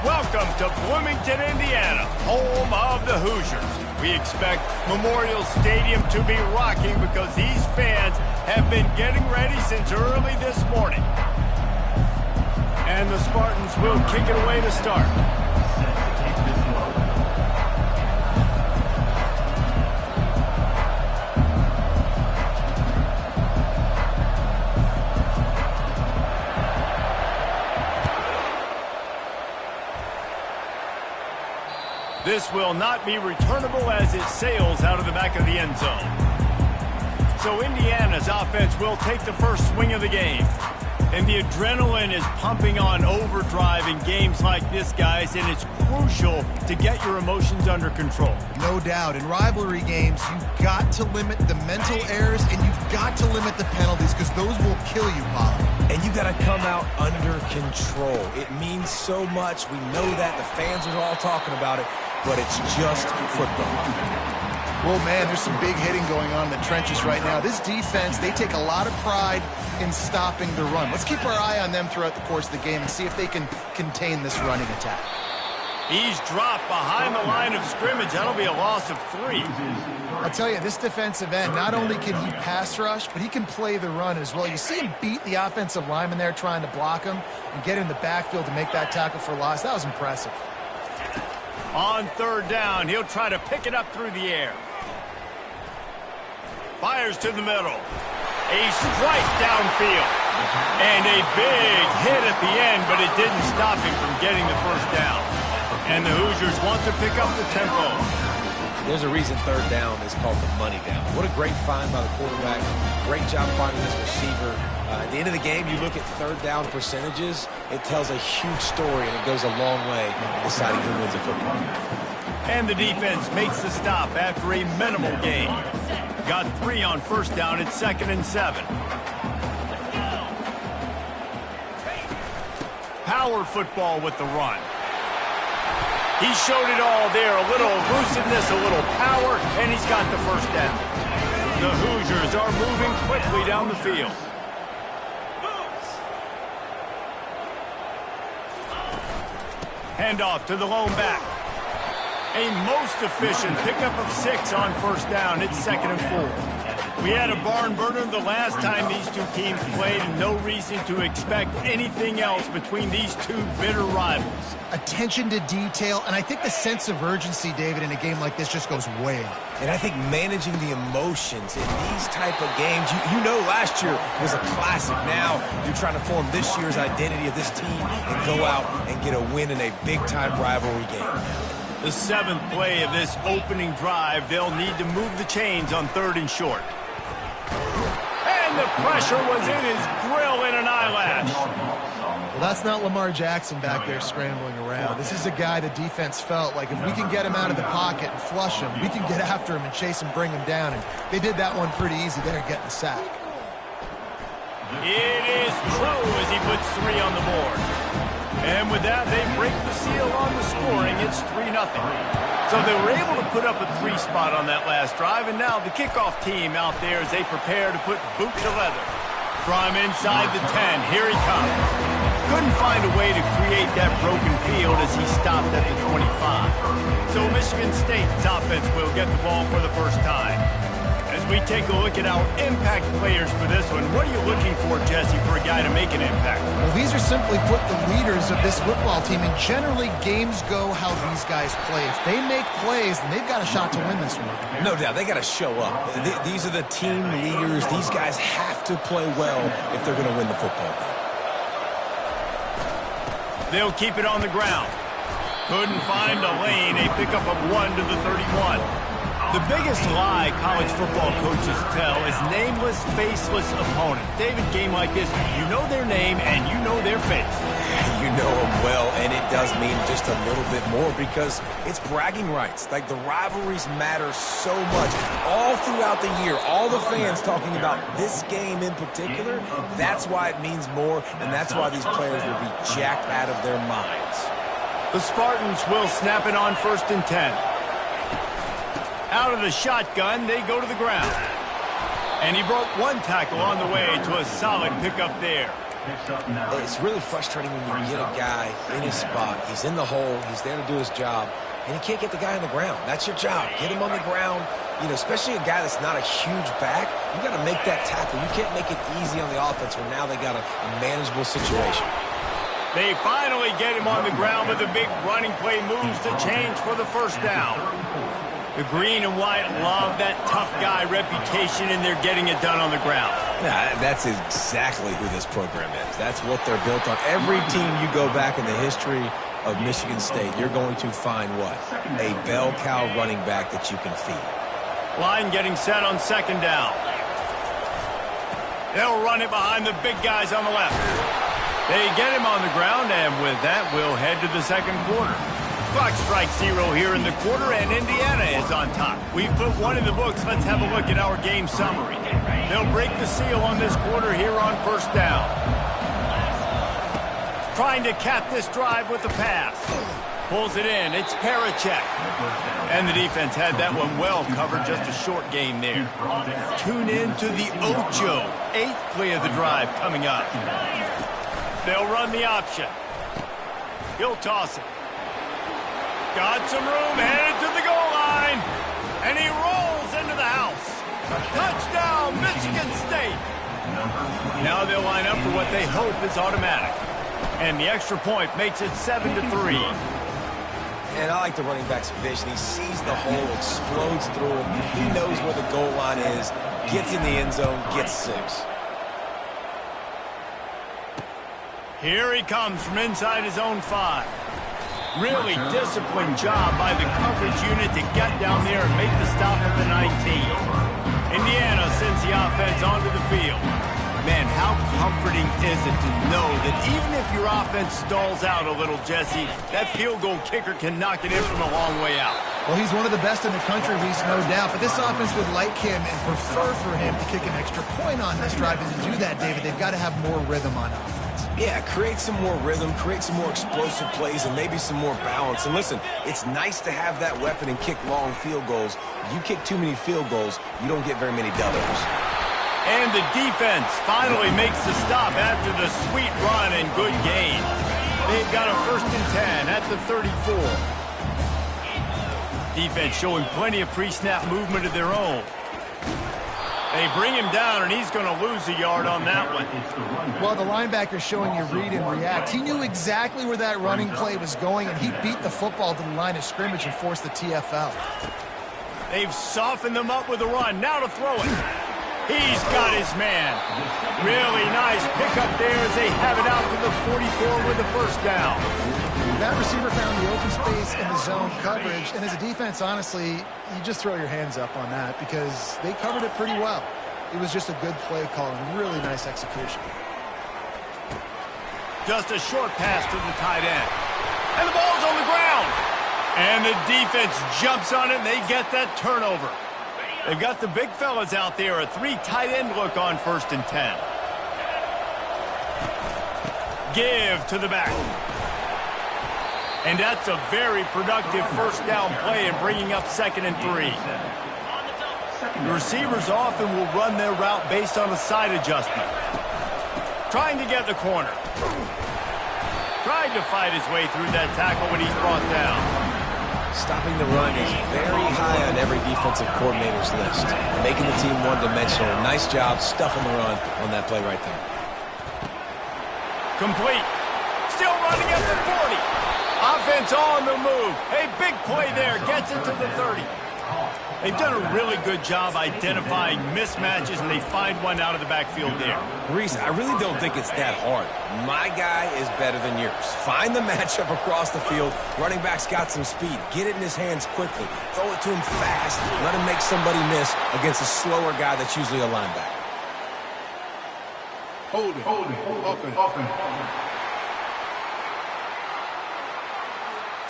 Welcome to Bloomington, Indiana, home of the Hoosiers. We expect Memorial Stadium to be rocking because these fans have been getting ready since early this morning. And the Spartans will kick it away to start. This will not be returnable as it sails out of the back of the end zone. So Indiana's offense will take the first swing of the game. And the adrenaline is pumping on overdrive in games like this, guys, and it's crucial to get your emotions under control. No doubt. In rivalry games, you've got to limit the mental errors and you've got to limit the penalties because those will kill you, Polly. And you got to come out under control. It means so much. We know that. The fans are all talking about it, but it's just football. Well, man, there's some big hitting going on in the trenches right now. This defense, they take a lot of pride in stopping the run. Let's keep our eye on them throughout the course of the game and see if they can contain this running attack. He's dropped behind the line of scrimmage. That'll be a loss of 3. I'll tell you, this defensive end, not only can he pass rush, but he can play the run as well. You see him beat the offensive lineman there trying to block him and get in the backfield to make that tackle for loss. That was impressive. On third down, he'll try to pick it up through the air. Fires to the middle. A strike downfield. And a big hit at the end, but it didn't stop him from getting the first down. And the Hoosiers want to pick up the tempo. There's a reason third down is called the money down. What a great find by the quarterback. Great job finding this receiver. At the end of the game, you look at third down percentages, it tells a huge story, and it goes a long way in deciding who wins a football game. And the defense makes the stop after a minimal gain. Got 3 on first down. It's 2nd and 7. Power football with the run. He showed it all there. A little elusiveness, a little power, and he's got the first down. The Hoosiers are moving quickly down the field. Handoff to the lone back. A most efficient pickup of 6 on first down. It's 2nd and 4. We had a barn burner the last time these two teams played, and no reason to expect anything else between these two bitter rivals. Attention to detail, and I think the sense of urgency, David, in a game like this just goes way up. And I think managing the emotions in these type of games, you know last year was a classic. Now you're trying to form this year's identity of this team and go out and get a win in a big-time rivalry game. The 7th play of this opening drive, they'll need to move the chains on 3rd and short. And the pressure was in his grill in an eyelash. Well, that's not Lamar Jackson back there scrambling around. This is a guy the defense felt like if we can get him out of the pocket and flush him, we can get after him and chase him, bring him down. And they did that one pretty easy there, getting the sack. It is true as he puts 3 on the board. And with that, they break the seal on the scoring. It's 3-0. So they were able to put up a 3 spot on that last drive, and now the kickoff team out there as they prepare to put boot to leather. From inside the 10, here he comes. Couldn't find a way to create that broken field as he stopped at the 25. So Michigan State's offense will get the ball for the first time. As we take a look at our impact players for this one, what are you looking for, Jesse, for a guy to make an impact? Well, these are simply put the leaders of this football team, and generally games go how these guys play. If they make plays, then they've got a shot to win this one. No doubt, they got to show up. These are the team leaders. These guys have to play well if they're going to win the football game. They'll keep it on the ground. Couldn't find a lane. A pickup of 1 to the 31. The biggest lie college football coaches tell is nameless, faceless opponent. David, game like this, you know their name and you know their face. You know them well, and it does mean just a little bit more because it's bragging rights. Like, the rivalries matter so much. All throughout the year, all the fans talking about this game in particular, that's why it means more, and that's why these players will be jacked out of their minds. The Spartans will snap it on 1st and 10. Out of the shotgun, they go to the ground. And he broke 1 tackle on the way to a solid pickup there. It's really frustrating when you get a guy in his spot. He's in the hole. He's there to do his job, and he can't get the guy on the ground. That's your job. Get him on the ground. You know, especially a guy that's not a huge back. You got to make that tackle. You can't make it easy on the offense when now they got a manageable situation. They finally get him on the ground, but the big running play moves the change for the first down. The green and white love that tough guy reputation, and they're getting it done on the ground. Yeah, that's exactly who this program is. That's what they're built on. Every team you go back in the history of Michigan State, you're going to find what? A bell cow running back that you can feed. Line getting set on second down. They'll run it behind the big guys on the left. They get him on the ground, and with that, we'll head to the second quarter. Clock strikes 0 here in the quarter, and Indiana is on top. We've put one in the books. Let's have a look at our game summary. They'll break the seal on this quarter here on first down. Trying to cap this drive with the pass. Pulls it in. It's Parachek. And the defense had that one well covered. Just a short game there. Tune in to the Ocho. 8th play of the drive coming up. They'll run the option. He'll toss it. Got some room, headed to the goal line. And he rolls into the house. Touchdown, Michigan State. Now they'll line up for what they hope is automatic. And the extra point makes it 7-3. And I like the running back's vision. He sees the hole, explodes through it. He knows where the goal line is, gets in the end zone, gets 6. Here he comes from inside his own 5. Really disciplined job by the coverage unit to get down there and make the stop at the 19. Indiana sends the offense onto the field. Man, how comforting is it to know that even if your offense stalls out a little, Jesse, that field goal kicker can knock it in from a long way out. Well, he's one of the best in the country, Reese, no doubt. But this offense would like him and prefer for him to kick an extra point on this drive. And to do that, David, they've got to have more rhythm on offense. Yeah, create some more rhythm, create some more explosive plays, and maybe some more balance. And listen, it's nice to have that weapon and kick long field goals. You kick too many field goals, you don't get very many W's. And the defense finally makes the stop after the sweet run and good gain. They've got a 1st and 10 at the 34. Defense showing plenty of pre-snap movement of their own. They bring him down, and he's going to lose a yard on that one. Well, the linebacker's showing you read and react. He knew exactly where that running play was going, and he beat the football to the line of scrimmage and forced the TFL. They've softened them up with a run. Now to throw it. He's got his man. Really nice pickup there as they have it out to the 44 with the first down. That receiver found the open space in the zone coverage, and as a defense, honestly, you just throw your hands up on that because they covered it pretty well. It was just a good play call and really nice execution. Just a short pass to the tight end. And the ball's on the ground. And the defense jumps on it, and they get that turnover. They've got the big fellas out there, a 3 tight end look on 1st and 10. Give to the back. And that's a very productive first down play in bringing up 2nd and 3. The receivers often will run their route based on a side adjustment. Trying to get the corner. Tried to fight his way through that tackle when he's brought down. Stopping the run is very high on every defensive coordinator's list. Making the team one-dimensional. Nice job stuffing the run on that play right there. Complete. Still running at the 40. Offense on the move. A big play there. Gets it to the 30. They've done a really good job identifying mismatches, and they find one out of the backfield there. Reese, I really don't think it's that hard. My guy is better than yours. Find the matchup across the field. Running back's got some speed. Get it in his hands quickly. Throw it to him fast. Let him make somebody miss against a slower guy that's usually a linebacker. Hold it. Open.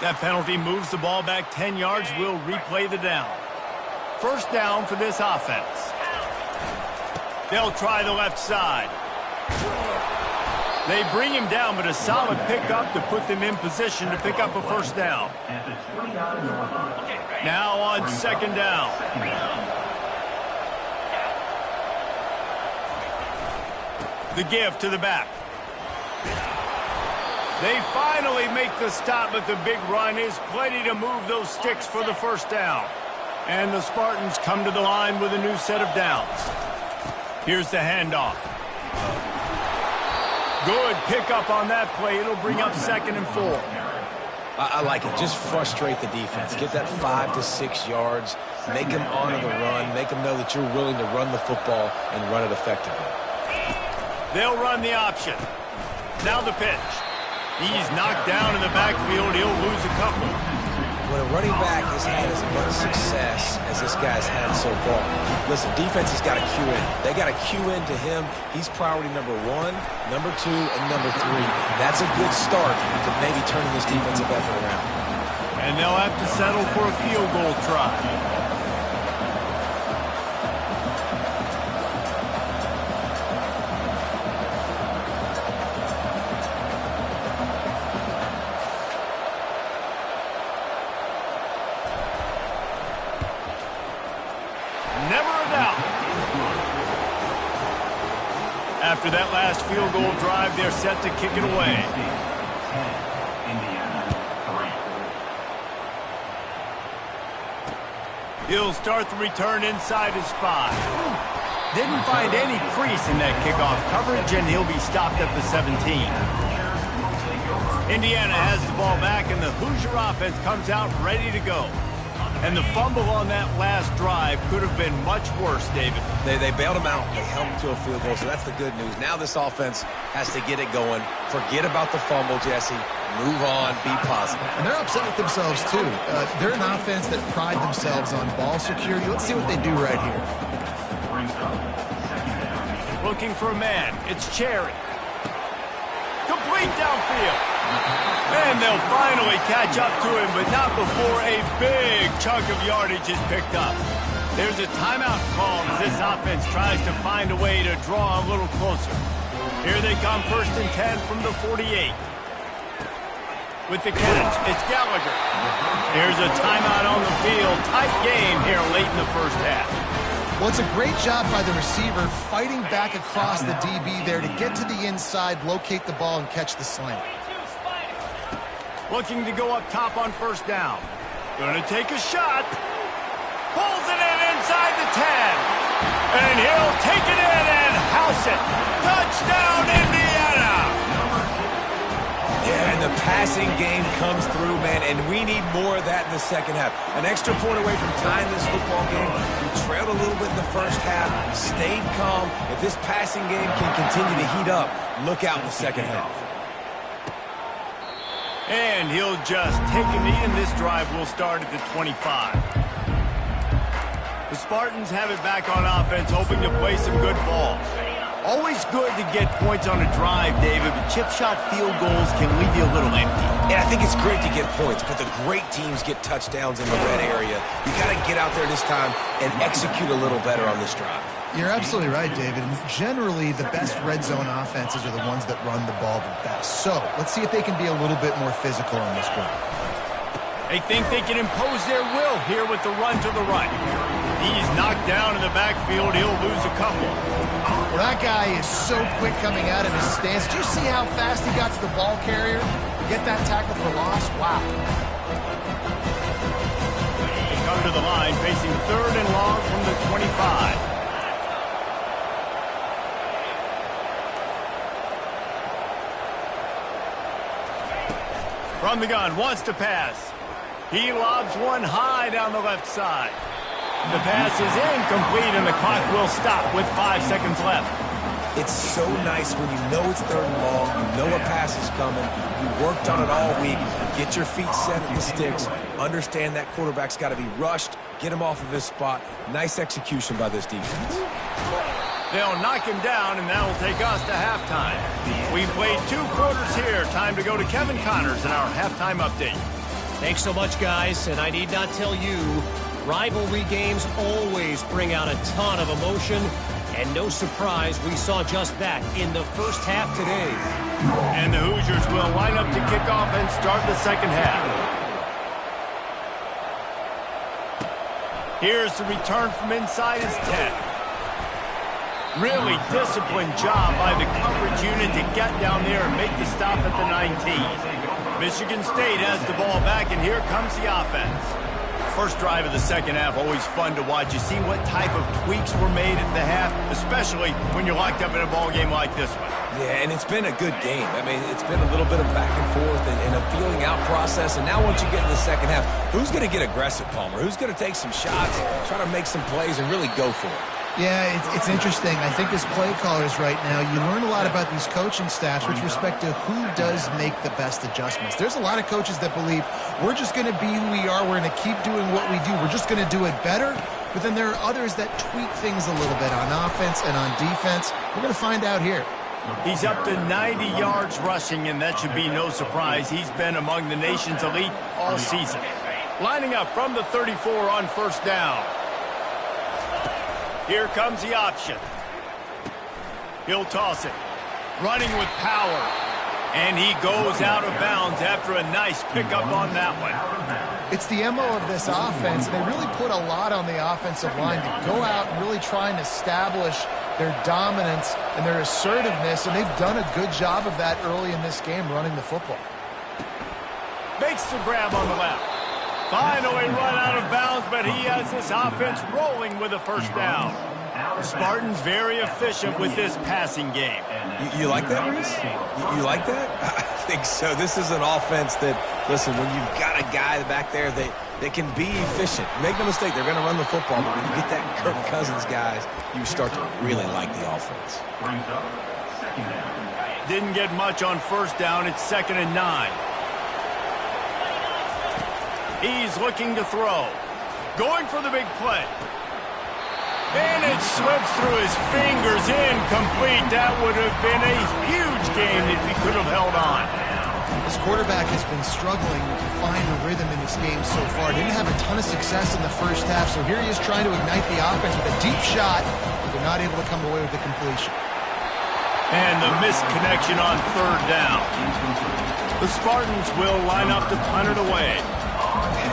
That penalty moves the ball back 10 yards. We'll replay the down. First down for this offense. They'll try the left side. They bring him down, but a solid pickup to put them in position to pick up a first down. Now on 2nd down. The give to the back. They finally make the stop, but the big run is plenty to move those sticks for the first down. And the Spartans come to the line with a new set of downs. Here's the handoff. Good pickup on that play. It'll bring up 2nd and 4. I like it. Just frustrate the defense. Get that 5 to 6 yards. Make them honor the run. Make them know that you're willing to run the football and run it effectively. They'll run the option. Now the pitch. He's knocked down in the backfield. He'll lose a couple. When a running back has had as much success as this guy's had so far, listen, defense has got to cue in. They got to cue in to him. He's priority number 1, number 2, and number 3. That's a good start to maybe turning this defensive effort around. And they'll have to settle for a field goal try. After that last field goal drive, they're set to kick it away. He'll start the return inside his 5. Didn't find any crease in that kickoff coverage, and he'll be stopped at the 17. Indiana has the ball back, and the Hoosier offense comes out ready to go. And the fumble on that last drive could have been much worse, David. They bailed him out. They held him to a field goal, so that's the good news. Now this offense has to get it going. Forget about the fumble, Jesse. Move on. Be positive. And they're upset with themselves, too. They're an offense that pride themselves on ball security. Let's see what they do right here. Looking for a man. It's Cherry. Complete downfield. And they'll finally catch up to him, but not before a big chunk of yardage is picked up. There's a timeout called as this offense tries to find a way to draw a little closer. Here they come, 1st and 10 from the 48. With the catch, it's Gallagher. Here's a timeout on the field. Tight game here late in the first half. Well, it's a great job by the receiver fighting back across the DB there to get to the inside, locate the ball, and catch the slant. Looking to go up top on 1st down. Gonna take a shot. Pulls it in inside the 10. And he'll take it in and house it. Touchdown, Indiana! Yeah, and the passing game comes through, man, and we need more of that in the second half. An extra point away from tying this football game. We trailed a little bit in the first half, stayed calm. If this passing game can continue to heat up, look out in the second half. And he'll just take a knee, and this drive will start at the 25. The Spartans have it back on offense, hoping to play some good ball. Always good to get points on a drive, David, but chip shot field goals can leave you a little empty. Yeah, I think it's great to get points, but the great teams get touchdowns in the red area. You got to get out there this time and execute a little better on this drive. You're absolutely right, David. And generally, the best red zone offenses are the ones that run the ball the best. So let's see if they can be a little bit more physical on this drive. They think they can impose their will here with the run to the right. He's knocked down in the backfield. He'll lose a couple. Well, that guy is so quick coming out of his stance. Did you see how fast he got to the ball carrier? Get that tackle for loss? Wow. They come to the line facing 3rd and long from the 25. From the gun, wants to pass. He lobs one high down the left side. The pass is incomplete, and the clock will stop with 5 seconds left. It's so nice when you know it's 3rd and long, you know a pass is coming, you worked on it all week, get your feet set at the sticks, understand that quarterback's got to be rushed, get him off of his spot. Nice execution by this defense. They'll knock him down, and that'll take us to halftime. We've played 2 quarters here. Time to go to Kevin Connors in our halftime update. Thanks so much, guys, and I need not tell you, rivalry games always bring out a ton of emotion, and no surprise we saw just that in the first half today. And the Hoosiers will line up to kick off and start the second half. Here's the return from inside his 10. Really disciplined job by the coverage unit to get down there and make the stop at the 19. Michigan State has the ball back, and here comes the offense. First drive of the second half, always fun to watch. You see what type of tweaks were made at the half, especially when you're locked up in a ball game like this one. Yeah, and it's been a good game. I mean, it's been a little bit of back and forth and a feeling out process. And now once you get in the second half, who's going to get aggressive, Palmer? Who's going to take some shots, try to make some plays, and really go for it? Yeah, it's interesting. I think as play callers right now, you learn a lot about these coaching staffs with respect to who does make the best adjustments. There's a lot of coaches that believe we're just going to be who we are. We're going to keep doing what we do. We're just going to do it better. But then there are others that tweak things a little bit on offense and on defense. We're going to find out here. He's up to 90 yards rushing, and that should be no surprise. He's been among the nation's elite all season. Lining up from the 34 on first down. Here comes the option. He'll toss it. Running with power. And he goes out of bounds after a nice pickup on that one. It's the MO of this offense, and they really put a lot on the offensive line to go out and really try and establish their dominance and their assertiveness, and they've done a good job of that early in this game running the football. Makes the grab on the left. Finally run out of bounds, but he has this offense rolling with a first down. The Spartans very efficient with this passing game. You like that, Reese? You like that? I think so. This is an offense that, listen, when you've got a guy back there that can be efficient, make no mistake, they're going to run the football, but when you get that Kirk Cousins guys, you start to really like the offense. Didn't get much on first down. It's 2nd and 9. He's looking to throw. Going for the big play. And it slips through his fingers, incomplete. That would have been a huge game if he could have held on. This quarterback has been struggling to find a rhythm in this game so far. Didn't have a ton of success in the first half, so here he is trying to ignite the offense with a deep shot, but they're not able to come away with the completion. And the missed connection on third down. The Spartans will line up to punt it away.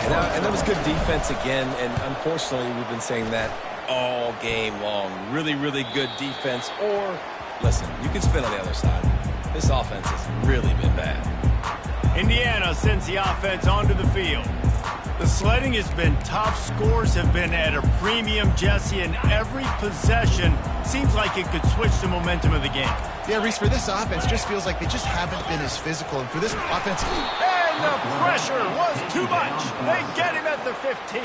And that was good defense again, and unfortunately we've been saying that all game long. Really, really good defense. Or, listen, you can spin on the other side. This offense has really been bad. Indiana sends the offense onto the field. The sledding has been tough. Scores have been at a premium, Jesse, and every possession seems like it could switch the momentum of the game. Yeah, Reese, for this offense, it just feels like they just haven't been as physical. And for this offense... And the pressure was too much. They get him at the 15.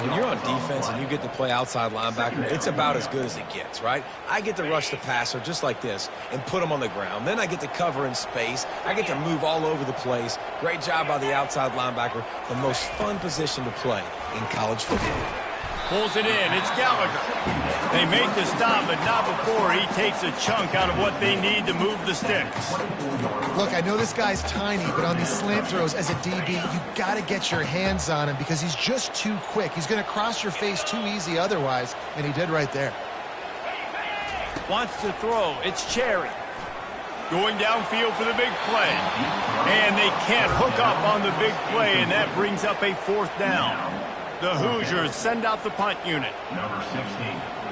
When you're on defense and you get to play outside linebacker, it's about as good as it gets, right? I get to rush the passer just like this and put him on the ground. Then I get to cover in space. I get to move all over the place. Great job by the outside linebacker. The most fun position to play in college football. Pulls it in. It's Gallagher. They make the stop, but not before he takes a chunk out of what they need to move the sticks. Look, I know this guy's tiny, but on these slant throws as a DB, you got to get your hands on him because he's just too quick. He's going to cross your face too easy otherwise, and he did right there. Wants to throw. It's Cherry. Going downfield for the big play. And they can't hook up on the big play, and that brings up a 4th down. The Hoosiers send out the punt unit. Number 16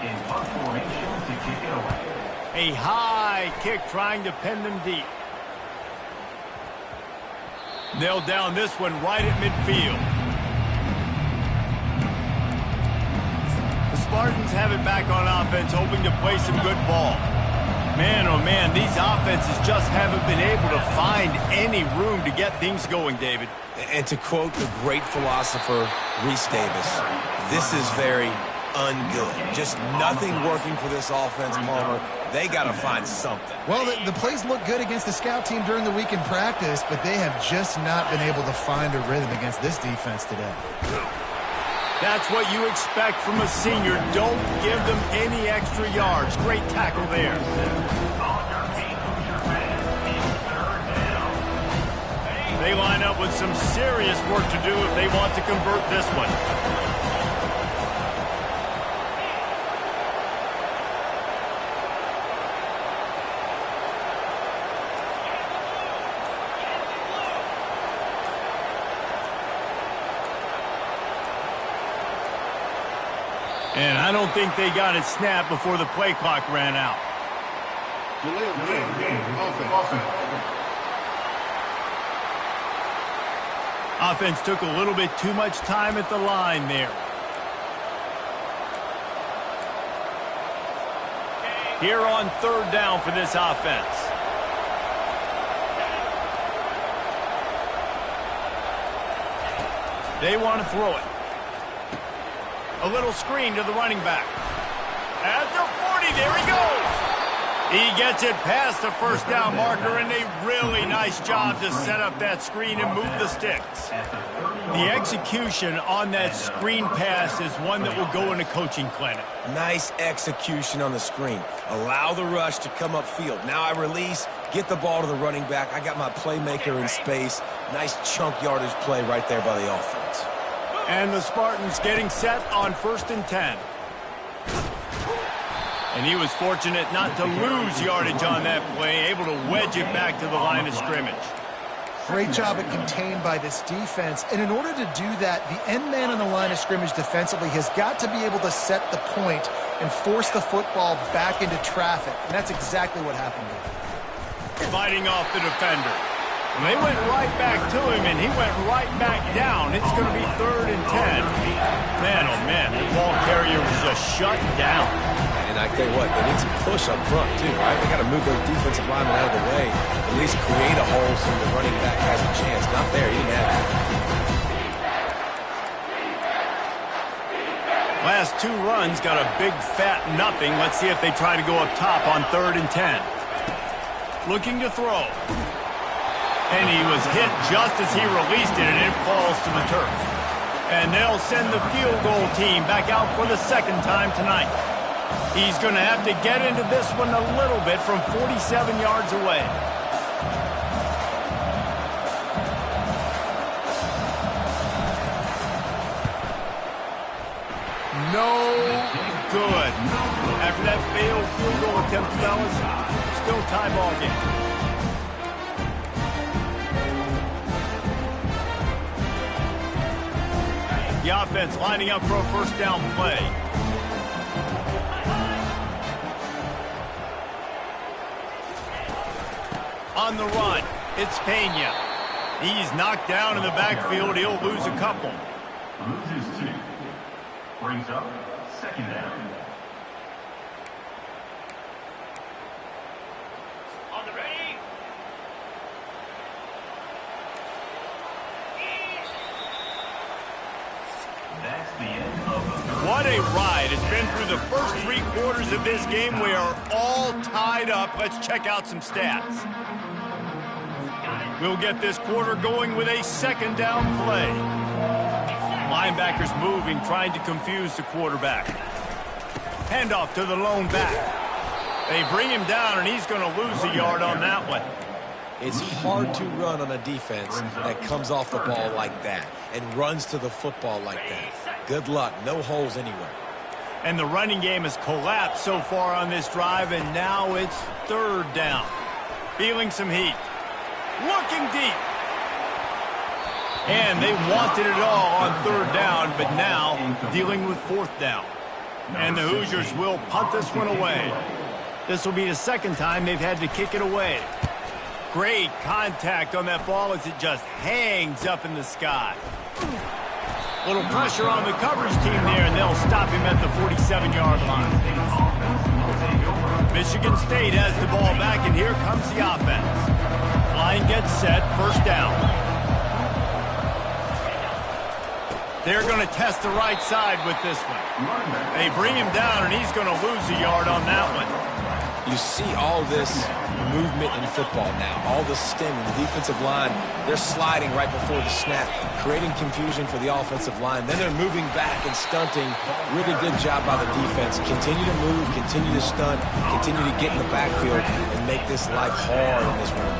in punt formation to kick it away. A high kick trying to pin them deep. Nailed down this one right at midfield. The Spartans have it back on offense, hoping to play some good ball. Man, oh man, these offenses just haven't been able to find any room to get things going, David. And to quote the great philosopher, Reese Davis, this is very ungood. Just nothing working for this offense, Palmer. They got to find something. Well, the plays look good against the scout team during the week in practice, but they have just not been able to find a rhythm against this defense today. That's what you expect from a senior. Don't give them any extra yards. Great tackle there. They line up with some serious work to do if they want to convert this one. And I don't think they got it snapped before the play clock ran out. Offense took a little bit too much time at the line there. Here on third down for this offense. They want to throw it. A little screen to the running back. At the 40, there he goes. He gets it past the first down marker, and a really nice job to set up that screen and move the sticks. The execution on that screen pass is one that will go in a coaching clinic. Nice execution on the screen. Allow the rush to come upfield. Now I release, get the ball to the running back. I got my playmaker in space. Nice chunk yardage play right there by the offense. And the Spartans getting set on 1st and 10. And he was fortunate not to lose yardage on that play, able to wedge it back to the line of scrimmage. Great job at contained by this defense. And in order to do that, the end man on the line of scrimmage defensively has got to be able to set the point and force the football back into traffic. And that's exactly what happened here. Fighting off the defender. And they went right back to him, and he went right back down. It's going to be 3rd and 10. Man, oh man, the ball carrier was just shut down. And I tell you what, they need some push up front too, right? They got to move those defensive linemen out of the way. At least create a hole so the running back has a chance. Not there, he didn't have it. Last 2 runs got a big fat nothing. Let's see if they try to go up top on 3rd and 10. Looking to throw. And he was hit just as he released it, and it falls to the turf. And they'll send the field goal team back out for the 2nd time tonight. He's going to have to get into this one a little bit from 47 yards away. No good. After that failed field goal attempt, fellas, still tie ball game. The offense lining up for a 1st down play. On the run, it's Pena. He's knocked down in the backfield. He'll lose a couple. Loses 2. Brings up 2nd down. On the ready. That's the end of the 3rd. What a ride. It's been through the first 3 quarters of this game. We are all tied up. Let's check out some stats. We'll get this quarter going with a 2nd down play. Linebackers moving, trying to confuse the quarterback. Handoff to the lone back. They bring him down, and he's going to lose a yard on that one. It's hard to run on a defense that comes off the ball like that and runs to the football like that. Good luck. No holes anywhere. And the running game has collapsed so far on this drive, and now it's 3rd down. Feeling some heat. Looking deep. And they wanted it all on 3rd down, but now dealing with 4th down. And the Hoosiers will punt this one away. This will be the 2nd time they've had to kick it away. Great contact on that ball as it just hangs up in the sky. Little pressure on the coverage team there, and they'll stop him at the 47-yard line. Michigan State has the ball back, and here comes the offense. Line gets set, 1st down. They're going to test the right side with this one. They bring him down, and he's going to lose a yard on that one. You see all this movement in football now, all the stemming, the defensive line, they're sliding right before the snap, creating confusion for the offensive line. Then they're moving back and stunting. Really good job by the defense. Continue to move, continue to stunt, continue to get in the backfield and make this life hard in this room.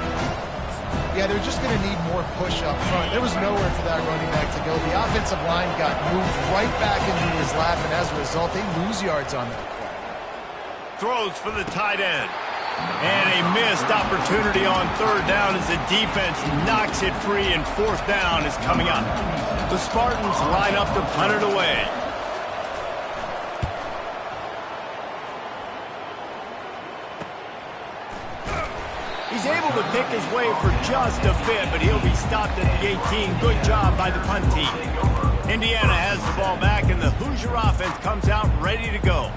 Yeah, they're just going to need more push up front. There was nowhere for that running back to go. The offensive line got moved right back into his lap, and as a result, they lose yards on that play. Throws for the tight end. And a missed opportunity on 3rd down as the defense knocks it free, and 4th down is coming up. The Spartans line up to punt it away. He's able to pick his way for just a bit, but he'll be stopped at the 18. Good job by the punt team. Indiana has the ball back, and the Hoosier offense comes out ready to go.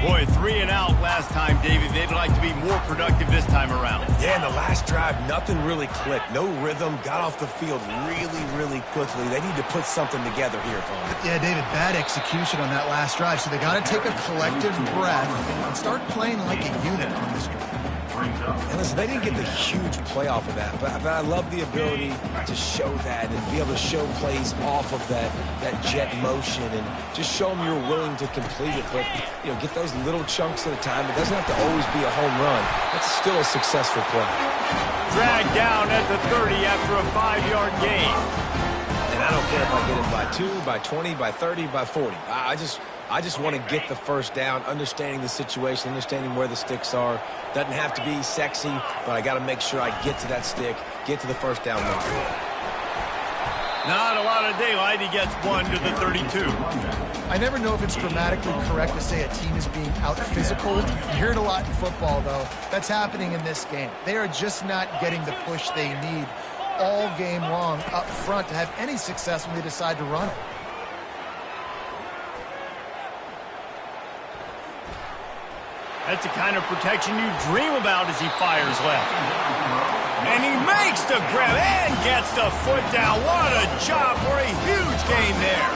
Boy, 3 and out last time, David. They'd like to be more productive this time around. Yeah, in the last drive, nothing really clicked. No rhythm, got off the field really, really quickly. They need to put something together here, Tony. Yeah, David, bad execution on that last drive, so they got to take a collective breath and start playing like a unit on this drive. And listen, they didn't get the huge play off of that, but I love the ability to show that and be able to show plays off of that jet motion and just show them you're willing to complete it. But, you know, get those little chunks at a time. It doesn't have to always be a home run. That's still a successful play. Dragged down at the 30 after a 5-yard gain. And I don't care if I get it by 2, by 20, by 30, by 40. I just want to get the first down, understanding the situation, understanding where the sticks are. Doesn't have to be sexy, but I got to make sure I get to that stick, get to the first down mark. Not a lot of daylight. He gets 1 to the 32. I never know if it's grammatically correct to say a team is being out-physical. You hear it a lot in football, though. That's happening in this game. They are just not getting the push they need all game long up front to have any success when they decide to run it. That's the kind of protection you dream about as he fires left. And he makes the grab and gets the foot down. What a job for a huge gain there.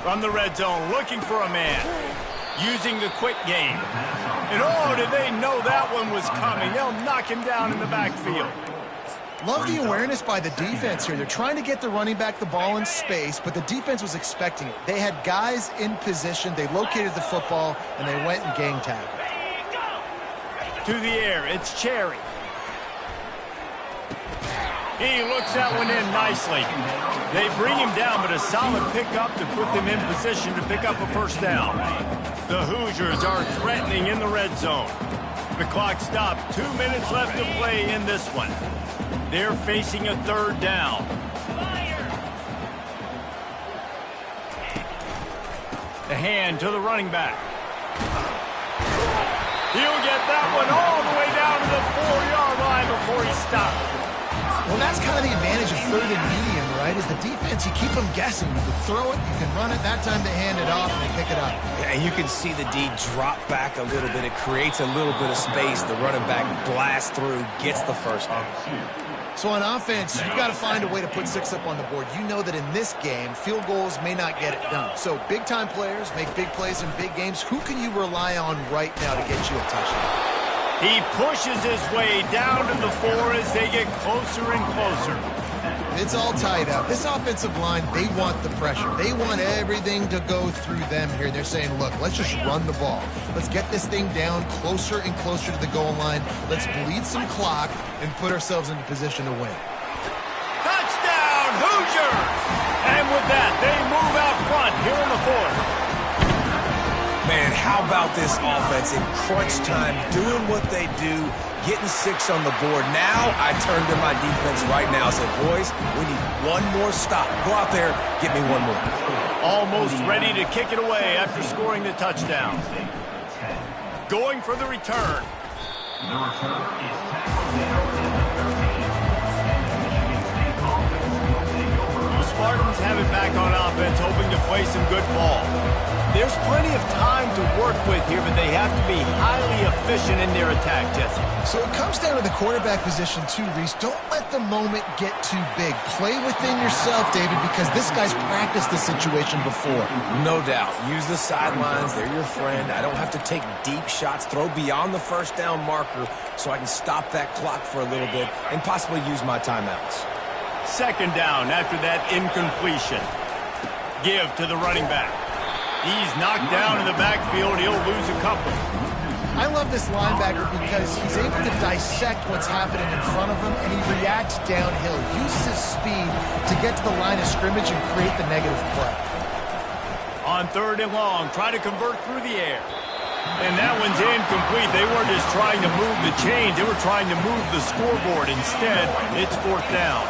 From the red zone, looking for a man. Using the quick game. And oh, did they know that one was coming. They'll knock him down in the backfield. Love the awareness by the defense here. They're trying to get the running back the ball in space, but the defense was expecting it. They had guys in position. They located the football, and they went and gang tackled. To the air, it's Cherry. He looks that one in nicely. They bring him down, but a solid pickup to put them in position to pick up a first down. The Hoosiers are threatening in the red zone. The clock stopped. 2 minutes left to play in this one. They're facing a third down. The hand to the running back. He'll get that one all the way down to the 4-yard line before he stopped. Well, that's kind of the advantage of third and medium, right? Is the defense, you keep them guessing. You can throw it, you can run it. That time they hand it off and they pick it up. Yeah, and you can see the D drop back a little bit. It creates a little bit of space. The running back blasts through, gets the first down. So on offense, you've got to find a way to put 6 up on the board. You know that in this game, field goals may not get it done. So big-time players make big plays in big games. Who can you rely on right now to get you a touchdown? He pushes his way down to the 4 as they get closer and closer. It's all tied up. This offensive line, they want the pressure. They want everything to go through them here. They're saying, look, let's just run the ball. Let's get this thing down closer and closer to the goal line. Let's bleed some clock and put ourselves into position to win. Touchdown, Hoosiers! And with that, they move out front here in the 4th. Man, how about this offense in crunch time, doing what they do, getting 6 on the board. Now I turn to my defense right now and say, boys, we need one more stop. Go out there, get me one more. Almost ready to kick it away after scoring the touchdown. Going for the return. The return is tackled down at the 13. Michigan State offense will take over. The Spartans have it back on offense, hoping to play some good ball. There's plenty of time to work with here, but they have to be highly efficient in their attack, Jesse. So it comes down to the quarterback position too, Reese. Don't let the moment get too big. Play within yourself, David, because this guy's practiced this situation before. No doubt. Use the sidelines. They're your friend. I don't have to take deep shots, throw beyond the first down marker so I can stop that clock for a little bit and possibly use my timeouts. Second down after that incompletion. Give to the running back. He's knocked down in the backfield. He'll lose a couple. I love this linebacker because he's able to dissect what's happening in front of him, and he reacts downhill, uses his speed to get to the line of scrimmage and create the negative play. On 3rd and long, try to convert through the air. And that one's incomplete. They weren't just trying to move the chains. They were trying to move the scoreboard. Instead, it's 4th down.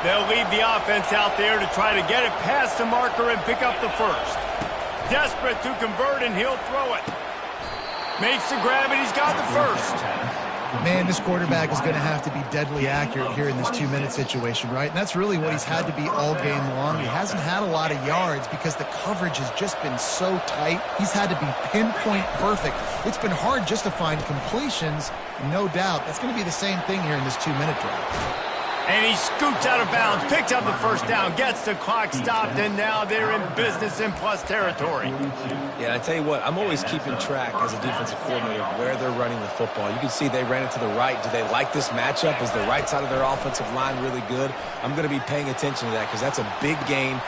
They'll leave the offense out there to try to get it past the marker and pick up the first. Desperate to convert, and he'll throw it. Makes the grab, and he's got the first. Man, this quarterback is going to have to be deadly accurate here in this 2-minute situation, right? And that's really what he's had to be all game long. He hasn't had a lot of yards because the coverage has just been so tight. He's had to be pinpoint perfect. It's been hard just to find completions, no doubt. That's going to be the same thing here in this 2-minute drive. And he scoots out of bounds, picks up the first down, gets the clock stopped, and now they're in business in plus territory. Yeah, I tell you what, I'm always keeping track as a defensive coordinator of where they're running the football. You can see they ran it to the right. Do they like this matchup? Is the right side of their offensive line really good? I'm going to be paying attention to that because that's a big gain.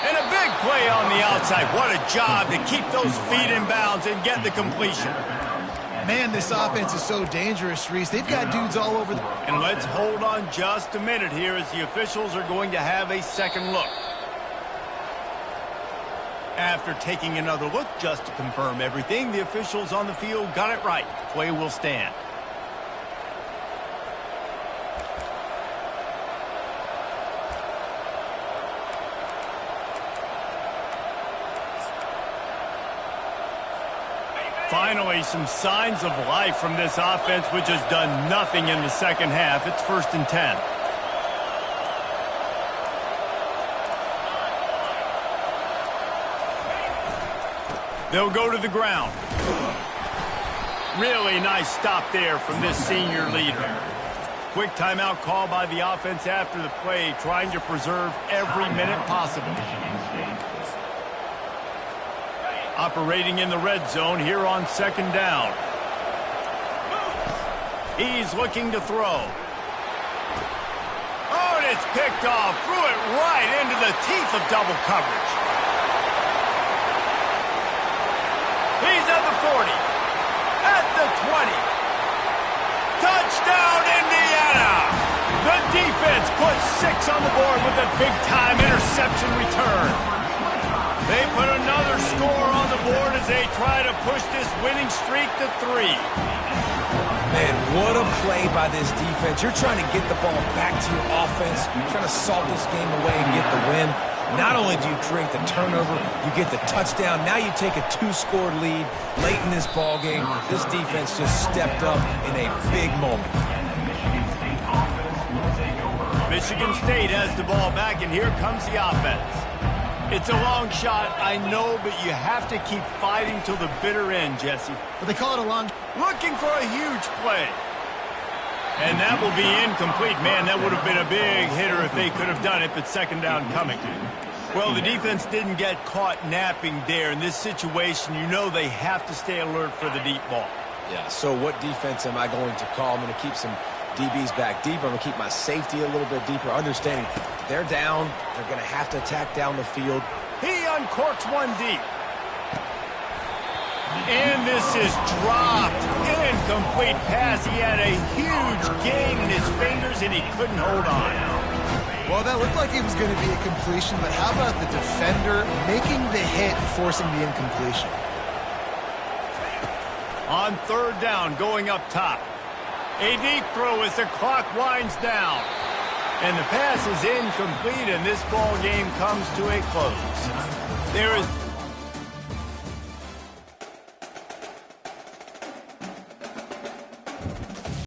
And a big play on the outside. What a job to keep those feet in bounds and get the completion. Man, this offense is so dangerous, Reese. They've got dudes all over the... And let's hold on just a minute here as the officials are going to have a second look. After taking another look just to confirm everything, the officials on the field got it right. Play will stand. Finally, some signs of life from this offense, which has done nothing in the second half. It's 1st and 10. They'll go to the ground. Really nice stop there from this senior leader. Quick timeout call by the offense after the play, trying to preserve every minute possible. Operating in the red zone here on 2nd down. He's looking to throw. Oh, and it's picked off. Threw it right into the teeth of double coverage. He's at the 40. At the 20. Touchdown, Indiana! The defense puts 6 on the board with a big-time interception return. They put another score on the board as they try to push this winning streak to 3. Man, what a play by this defense. You're trying to get the ball back to your offense. You're trying to salt this game away and get the win. Not only do you create the turnover, you get the touchdown. Now you take a 2-score lead late in this ball game. This defense just stepped up in a big moment. Michigan State has the ball back, and here comes the offense. It's a long shot, I know, but you have to keep fighting till the bitter end, Jesse. But they call it a long... Looking for a huge play. And that will be incomplete. Man, that would have been a big hitter if they could have done it, but 2nd down coming. Well, the defense didn't get caught napping there. In this situation, you know they have to stay alert for the deep ball. Yeah, so what defense am I going to call? I'm going to keep some DBs back deeper. I'm going to keep my safety a little bit deeper, understanding they're down. They're going to have to attack down the field. He uncorks one deep. And this is dropped. Incomplete pass. He had a huge gain in his fingers, and he couldn't hold on. Well, that looked like it was going to be a completion, but how about the defender making the hit and forcing the incompletion? On 3rd down, going up top. A deep throw as the clock winds down. And the pass is incomplete, and this ball game comes to a close. There is